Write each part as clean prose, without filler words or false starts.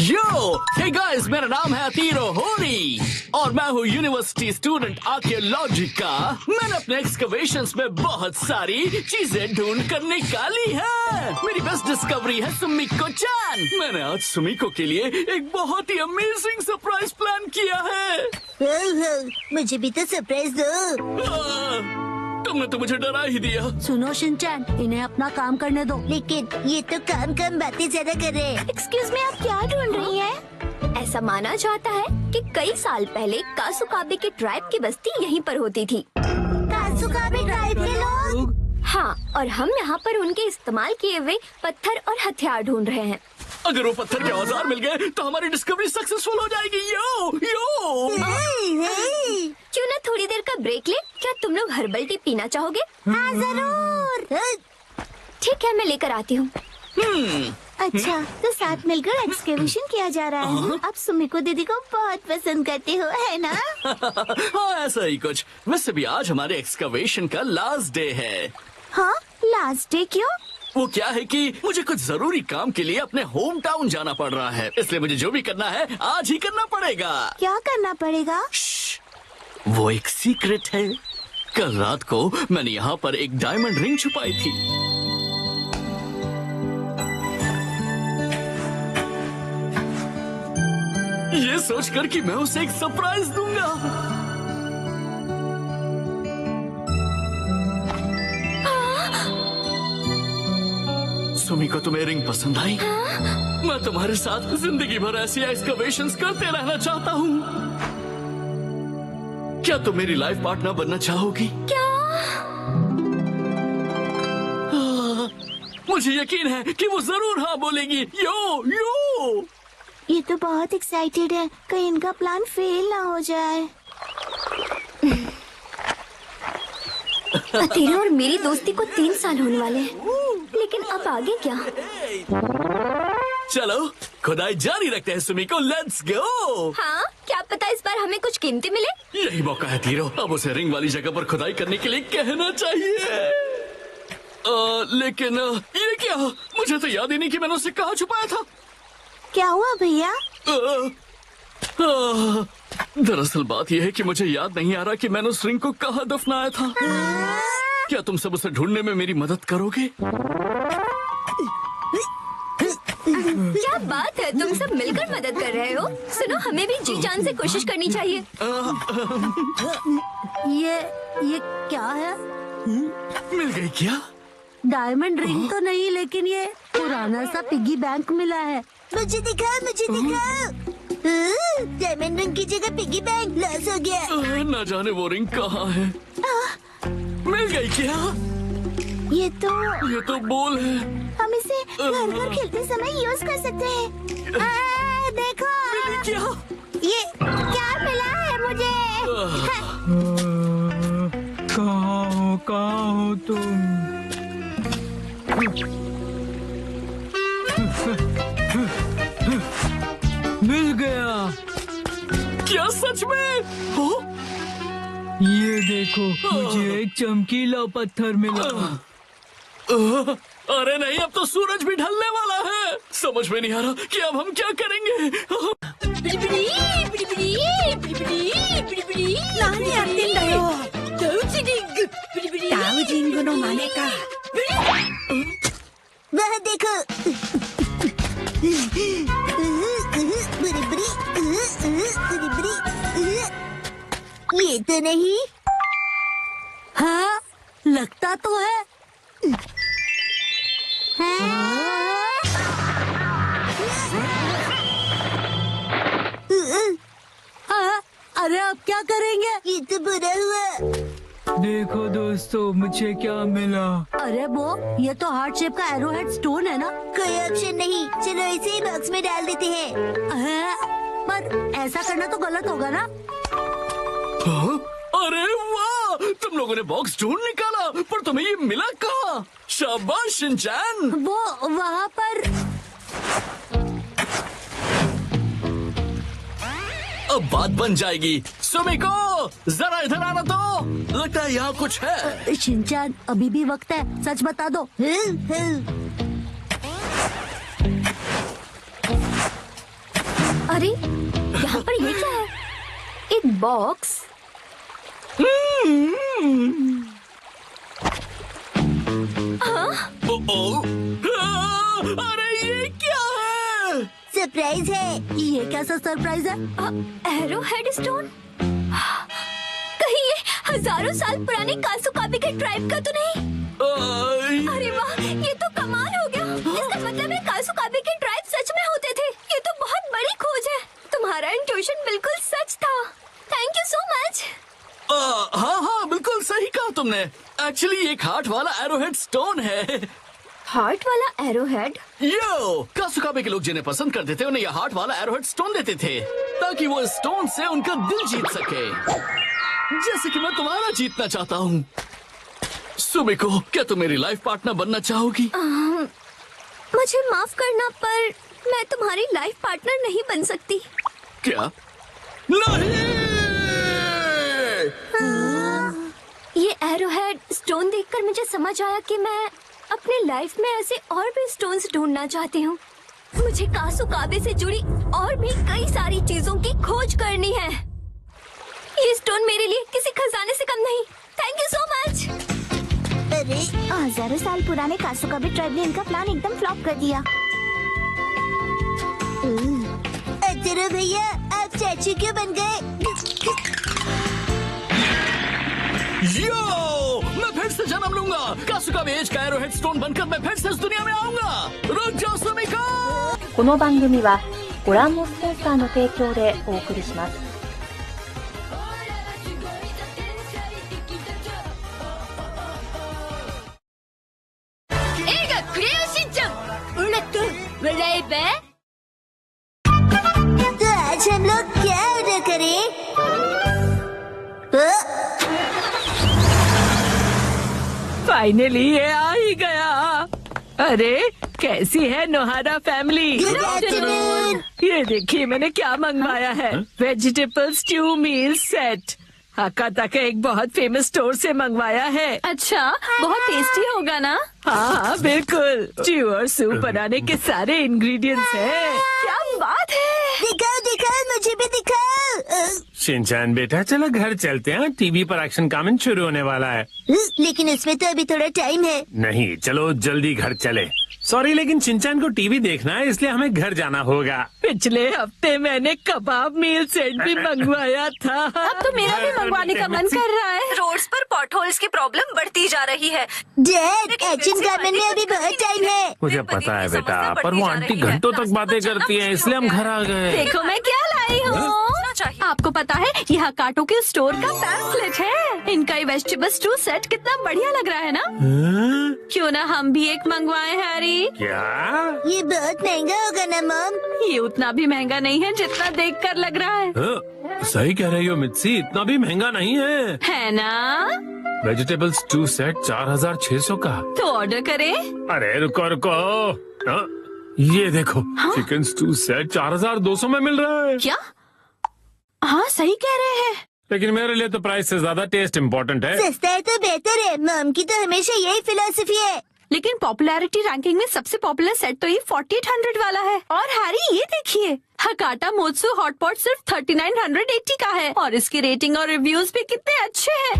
यो, hey guys, मेरा नाम है अतीरो होरी और मैं हूँ यूनिवर्सिटी स्टूडेंट आर्कियोलॉजी का। मैंने अपने एक्सकवेशंस में बहुत सारी चीजें ढूंढ कर निकाली है। मेरी बेस्ट डिस्कवरी है सुमिको चान। मैंने आज सुमिको के लिए एक बहुत ही अमेजिंग सरप्राइज प्लान किया है। मुझे भी तो सरप्राइज दो। तुमने तो मुझे डरा ही दिया। सुनो शिनचैन, इन्हें अपना काम करने दो। लेकिन ये तो काम बातें ज्यादा कर रहे हैं। एक्सक्यूज मी, आप क्या ढूंढ रही हैं? ऐसा माना जाता है कि कई साल पहले कासुकाबे के ट्राइब की बस्ती यहीं पर होती थी। कासुकाबे ट्राइब के लोग? हाँ, और हम यहाँ पर उनके इस्तेमाल किए हुए पत्थर और हथियार ढूंढ रहे हैं। अगर वो पत्थर के औजार मिल गए तो हमारी डिस्कवरी सक्सेसफुल हो जाएगी। यो यो। क्यों ना थोड़ी देर का ब्रेक ले? क्या तुम लोग हर्बल टी पीना चाहोगे? हाँ जरूर। ठीक है, मैं लेकर आती हूँ। अच्छा, तो साथ मिलकर एक्सकेवेशन किया जा रहा है। आप सुमिको दीदी को बहुत पसंद करते हो, है ना? हाँ, ऐसा ही कुछ। वैसे भी आज हमारे एक्सकवेशन का लास्ट डे है। हाँ, लास्ट डे क्यों? वो क्या है कि मुझे कुछ जरूरी काम के लिए अपने होम टाउन जाना पड़ रहा है, इसलिए मुझे जो भी करना है आज ही करना पड़ेगा। क्या करना पड़ेगा? वो एक सीक्रेट है। कल रात को मैंने यहाँ पर एक डायमंड रिंग छुपाई थी। ये सोचकर कि मैं उसे एक सरप्राइज दूंगा। सुमिको, तुम्हें रिंग पसंद आई? मैं तुम्हारे साथ जिंदगी भर ऐसी एक्सकवेशंस करते रहना चाहता हूँ। क्या तुम मेरी लाइफ पार्टनर बनना चाहोगी? क्या? मुझे यकीन है कि वो जरूर हाँ बोलेगी। यो यो। ये तो बहुत एक्साइटेड है, कहीं इनका प्लान फेल ना हो जाए। तेरे और मेरी दोस्ती को 3 साल होने वाले हैं, लेकिन अब आगे क्या? चलो खुदाई जारी रखते हैं सुमिको, लेट्स गो। हाँ, क्या पता इस बार हमें कुछ कीमती मिले। यही मौका है तीरो, अब उसे रिंग वाली जगह पर खुदाई करने के लिए कहना चाहिए। लेकिन ये क्या? मुझे तो याद ही नहीं कि मैंने उसे कहाँ छुपाया था। क्या हुआ भैया? दरअसल बात यह है कि मुझे याद नहीं आ रहा कि मैंने उस रिंग को कहाँ दफनाया था। क्या तुम सब उसे ढूंढने में मेरी मदद करोगे? क्या बात है, तुम सब मिलकर मदद कर रहे हो। सुनो, हमें भी जी जान से कोशिश करनी चाहिए। ये क्या है? मिल गई क्या? डायमंड रिंग तो नहीं, लेकिन ये पुराना सा पिगी बैंक मिला है। मुझे दिखाओ, मुझे दिखाओ। डायमंड रिंग की जगह पिगी बैंक लॉस हो गया। न जाने वो रिंग कहाँ है। मिल गई क्या? ये तो बोल है। हम इसे घर पर खेलते समय यूज कर सकते हैं। देखो क्या? ये क्या मिला है मुझे? कहाँ हो तुम? मिल गया। क्या सच में? हो? ये देखो, मुझे एक चमकीला पत्थर मिला। अरे नहीं, अब तो सूरज भी ढलने वाला है। समझ में नहीं आ रहा कि अब हम क्या करेंगे। वह देखो। ये तो नहीं। हाँ, लगता तो है। हाँ, अरे अब क्या करेंगे? ये तो बुरा हुआ। देखो दोस्तों, मुझे क्या मिला। अरे वो, ये तो हार्ट शेप का एरोहेड स्टोन है ना? कोई ऑप्शन नहीं, चलो इसे ही बॉक्स में डाल देते हैं। पर ऐसा करना तो गलत होगा ना? हाँ? अरे वाह, तुम लोगों ने बॉक्स ढूंढ निकाला, पर तुम्हें ये मिला कहाँ? शाबाश शिनचैन। वो वहाँ पर। अब बात बन जाएगी। सुमिको, जरा इधर आना तो। लगता है यहाँ कुछ है। शिनचैन, अभी भी वक्त है, सच बता दो। अरे यहाँ पर ये क्या है? एक बॉक्स। अरे ये क्या है? सरप्राइज है। ये कैसा सरप्राइज है? Arrow head stone? कहीं ये हजारों साल पुराने कासुकाबे के ट्राइब का तो नहीं? अरे वाह, ये तो कमाल हो गया। इसका मतलब है कासुकाबे के ट्राइब सच में होते थे। ये तो बहुत बड़ी खोज है। तुम्हारा इंट्यूशन बिल्कुल सच था। Thank you so much. हाँ, बिल्कुल सही कहा तुमने। एक्चुअली एक हार्ट वाला एरोहेड स्टोन है। हार्ट वाला एरोहेड? यो, कासुकाबे के लोग जिन्हें पसंद करते थे उन्हें यह हार्ट वाला एरोहेड स्टोन देते थे ताकि वो स्टोन से उनका दिल जीत सके, जैसे कि मैं तुम्हारा जीतना चाहता हूँ। सुमिको, क्या तुम मेरी लाइफ पार्टनर बनना चाहोगी? मुझे माफ करना, पर मैं तुम्हारी लाइफ पार्टनर नहीं बन सकती। क्या? नहीं! ये एरोहेड स्टोन देखकर मुझे समझ आया कि मैं अपने लाइफ में ऐसे और भी स्टोन्स ढूंढना चाहती हूँ। मुझे कासुकाबे से जुड़ी और भी कई सारी चीजों की खोज करनी है। ये स्टोन मेरे लिए किसी खजाने से कम नहीं। Thank you so much. अरे हजारों साल पुराने कासुकाबे ट्राइब ने इनका प्लान एकदम फ्लॉप कर दिया। अतरो भैया, आप चाचू क्यों बन गए? यो, मैं फिर से जन्म लूंगा। कासुकाबे एज का एरोहेड स्टोन बनकर मैं फिर से इस दुनिया में आऊंगा। रुक जाओ सुमिको। この番組はご覧のスポンサーの提供でお送りします。映画クレヨンしんちゃん、オラと笑えば? तो आज हम लोग क्या ऑर्डर करें? फाइनली ये आ ही गया। अरे कैसी है नोहारा फैमिली? Good afternoon. ये देखिए मैंने क्या मंगवाया है। वेजिटेबल स्ट्यू मील सेट। हकाता का एक बहुत फेमस स्टोर से मंगवाया है। अच्छा, बहुत टेस्टी होगा ना? हाँ बिल्कुल। स्ट्यू और सूप बनाने के सारे इंग्रेडिएंट्स हैं। क्या बात है! दिखाओ दिखाओ, मुझे भी दिखाओ। शिनचैन बेटा, चलो घर चलते हैं। टीवी पर एक्शन कमेंट शुरू होने वाला है। लेकिन उसमें तो अभी थोड़ा टाइम है। नहीं, चलो जल्दी घर चले। सॉरी, लेकिन शिनचैन को टीवी देखना है, इसलिए हमें घर जाना होगा। पिछले हफ्ते मैंने कबाब मील सेट भी मंगवाया था। अब तो मेरा भी मंगवाने का मन कर रहा है। रोड्स पर पॉटहोल्स की प्रॉब्लम बढ़ती जा रही है। डैड, एक्शन गार्मेंट में अभी बहुत टाइम है। मुझे पता है बेटा, पर वो आंटी घंटों तक बातें करती हैं, इसलिए हम घर आ गए। देखो मैं क्या लाई हूँ। आपको पता है ये हकाटो के स्टोर का पैम्फलेट है। इनका ये वेजिटेबल स्टू सेट कितना बढ़िया लग रहा है ना? क्यों ना हम भी एक मंगवाएं हैरी? क्या? ये बहुत महंगा होगा ना मॉम? ये उतना भी महंगा नहीं है जितना देखकर लग रहा है। सही कह रही हो मित्सी, इतना भी महंगा नहीं है ना? वेजिटेबल स्टू सेट 4600 का। तो ऑर्डर करें? अरे रुको रुको, ये देखो, चिकन स्टू सेट 4200 में मिल रहा है। क्या? हाँ सही कह रहे हैं। लेकिन मेरे लिए तो प्राइस से ज्यादा टेस्ट इम्पोर्टेंट है। सस्ता है तो बेहतर है। मॉम की तो हमेशा यही फिलॉसफी है। लेकिन पॉपुलैरिटी रैंकिंग में सबसे पॉपुलर सेट तो ये 4800 वाला है। और हैरी ये देखिए, हकाटा मोत्सु हॉट पॉट सिर्फ 3980 का है और इसकी रेटिंग और रिव्यूज भी कितने अच्छे हैं।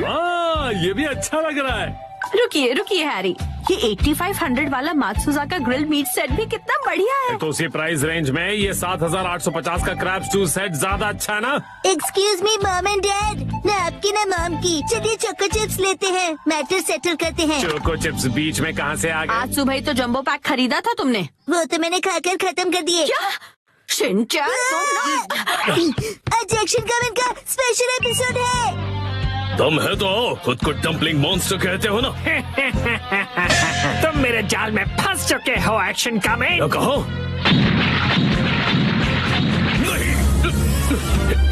हाँ, ये भी अच्छा लग रहा है। रुकिए रुकिए हैरी, ये 8500 वाला मात्सुजाका ग्रिल मीट सेट भी कितना बढ़िया है। तो उसी प्राइस रेंज में ये 7850 का क्रैब स्टू सेट ज्यादा अच्छा है ना? Excuse me mom and dad, ना आपकी ना मॉम की। चलिए चोको चिप्स लेते हैं, मैटर सेटल करते हैं। चोको चिप्स बीच में कहाँ से आ गए? आज सुबह ही तो जंबो पैक खरीदा था तुमने। वो तो मैंने खाकर खत्म कर दिए। क्या? शिनचैन आज एक्शन गार्मेंट का स्पेशल एपिसोड है। तुम है तो खुद को डम्पलिंग मॉन्स्टर कहते हो ना? तुम मेरे जाल में फंस चुके हो एक्शन कमेंट। तो कहो, नहीं,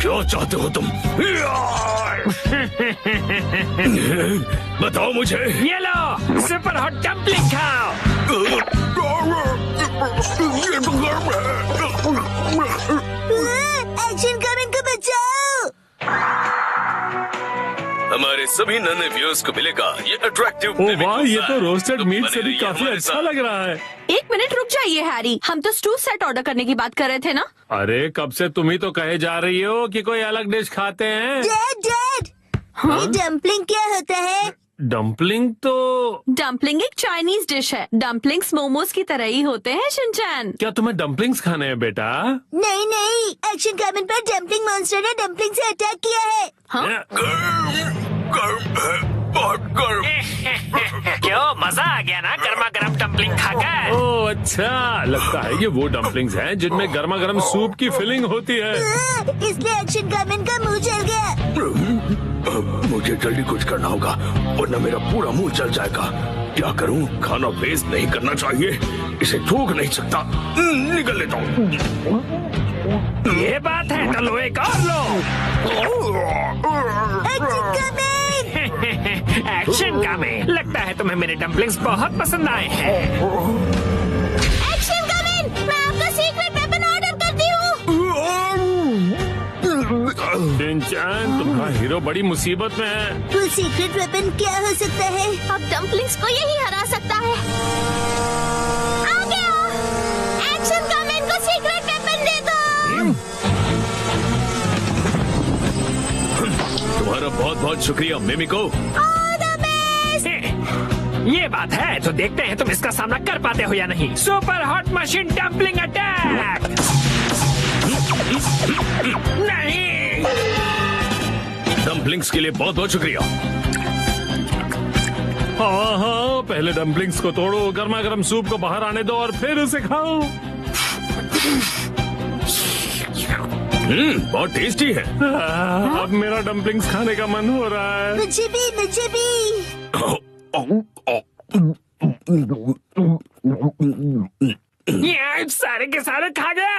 क्या चाहते हो तुम? बताओ मुझे। ये लो सुपर हॉट डम्पलिंग खाओ। एक्शन गार्मेंट को बचाओ। हमारे मेरे सभी नन्हे व्यूअर्स को मिलेगा ये अट्रैक्टिव। ओ वाह, ये तो रोस्टेड मीट से भी काफी अच्छा लग रहा है। एक मिनट रुक जाइए हैरी, हम तो स्टू सेट ऑर्डर करने की बात कर रहे थे ना। अरे कब से तुम ही तो कहे जा रही हो कि कोई अलग डिश खाते हैं। डैड ये डम्पलिंग क्या होता है? डम्पलिंग तो डम्पलिंग एक चाइनीज डिश है। डम्पलिंग्स मोमोज की तरह ही होते हैं शिनचैन। क्या तुम्हें डम्पलिंग्स खाने हैं बेटा? नहीं, एक्शन कमेंट पर डम्पलिंग मॉन्स्टर ने डम्पलिंग से अटैक किया है। बहुत गर्म। क्यों, मजा आ गया ना गर्मा गर्म डम्पलिंग खाकर? ओह अच्छा, लगता है ये वो डम्पलिंग्स हैं जिनमें गर्मा गर्म सूप की फिलिंग होती है। इसलिए एक्शन कमेंट का मुंह जल गया। मुझे जल्दी कुछ करना होगा वरना मेरा पूरा मुंह जल जाएगा। क्या करूं? खाना वेस्ट नहीं करना चाहिए, इसे थूक नहीं सकता। निकल लेता हूँ। ये बात है तो लो एक और लो। एक्शन कमेंट, लगता है तुम्हें मेरे डम्पलिंग्स बहुत पसंद आए हैं। एक्शन कमेंट, मैं आपका सीक्रेट वेपन ऑर्डर करती हूँ। शिनचैन, तुम्हारा हीरो बड़ी मुसीबत में है। वो सीक्रेट वेपन क्या हो सकता है? अब डम्पलिंग्स को यही हरा सकता है। आ गया, एक्शन कमेंट को सीक्रेट वेपन दे दो। तुम्हारा बहुत बहुत शुक्रिया मिमिको। ये बात है तो देखते हैं तुम इसका सामना कर पाते हो या नहीं। Super hot machine dumpling attack. नहीं, डम्पलिंग्स के लिए बहुत बहुत शुक्रिया। हाँ, पहले डम्पलिंग्स को तोड़ो, गर्मा गर्म सूप को बाहर आने दो और फिर उसे खाओ। बहुत टेस्टी है। अब मेरा डम्पलिंग्स खाने का मन हो रहा है। मुझे भी। ये सारे के सारे खा गया।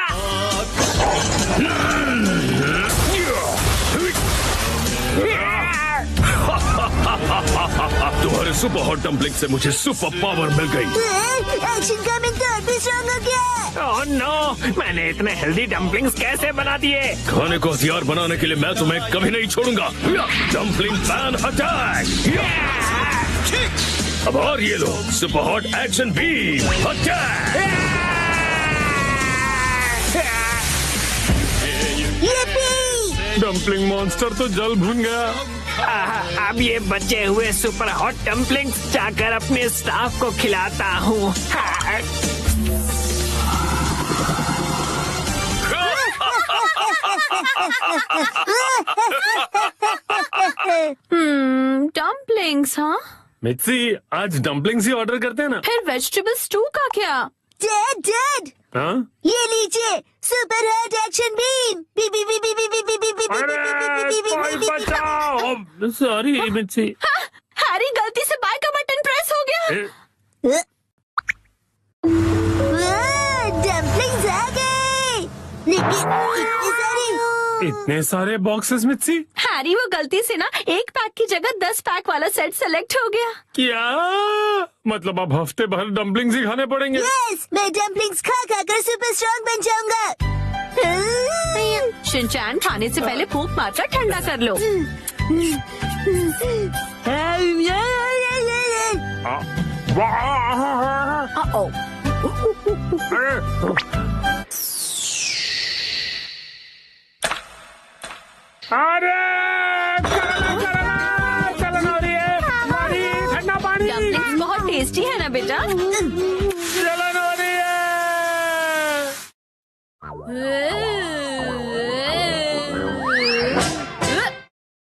तुम्हारे सुपर हॉट डम्पलिंग से मुझे सुपर पावर मिल गई। एक्शन कमेंट तो और भी स्ट्रॉन्ग हो गया। ओह नो, मैंने इतने हेल्दी डम्पलिंग्स कैसे बना दिए? खाने को हथियार बनाने के लिए मैं तुम्हें कभी नहीं छोड़ूंगा। Dumpling pan attack. अब और ये लो super hot action beam attack. Dumpling monster तो जल भून गया। अब ये बचे हुए सुपर हॉट डम्पलिंग्स जाकर अपने स्टाफ को खिलाता हूँ। डम्पलिंग्स, हाँ। मित्सी, आज डम्पलिंग्स ही ऑर्डर करते हैं ना। फिर वेजिटेबल स्टू का क्या? डैड हाँ? ये लीजिए super hot action beam. Sorry Mitsy. Harry, गलती से बाय का बटन प्रेस हो गया। डम्पलिंग्स आ गए, लेकिन इतने सारे बॉक्सेस मित्सी। हैरी, वो गलती से ना एक पैक की जगह 10 पैक वाला सेट सेलेक्ट हो गया। क्या मतलब अब हफ्ते भर डम्पलिंग्स ही खाने पड़ेंगे? यस, मैं डम्पलिंग्स खा कर सुपर स्ट्रॉन्ग बन जाऊंगा। शिनचैन, खाने से पहले फूंक मारकर ठंडा कर लो। अरे चलन हो रही है, ठंडा पानी। डम्पलिंग्स बहुत टेस्टी है ना बेटा? चलन हो रही है।